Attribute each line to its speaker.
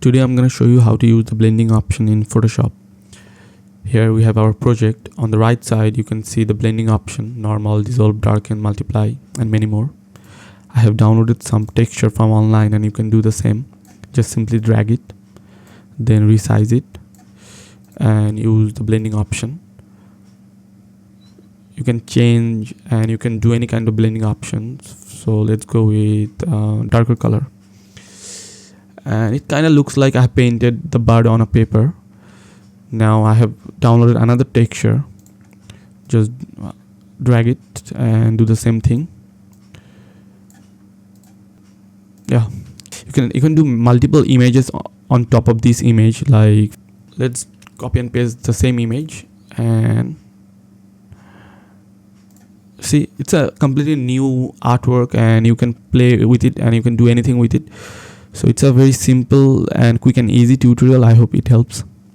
Speaker 1: Today I'm going to show you how to use the blending option in Photoshop. Here we have our project. On the right side you can see the blending option: normal, dissolve, darken, multiply, and many more. I have downloaded some texture from online and you can do the same. Just simply drag it, then resize it and use the blending option. You can change and you can do any kind of blending options. So let's go with darker color. And it kind of looks like I have painted the bird on a paper. Now I have downloaded another texture. Just drag it and do the same thing. Yeah, you can do multiple images on top of this image. Like, let's copy and paste the same image and see, it's a completely new artwork and you can play with it and you can do anything with it. So it's a very simple and quick and easy tutorial. I hope it helps.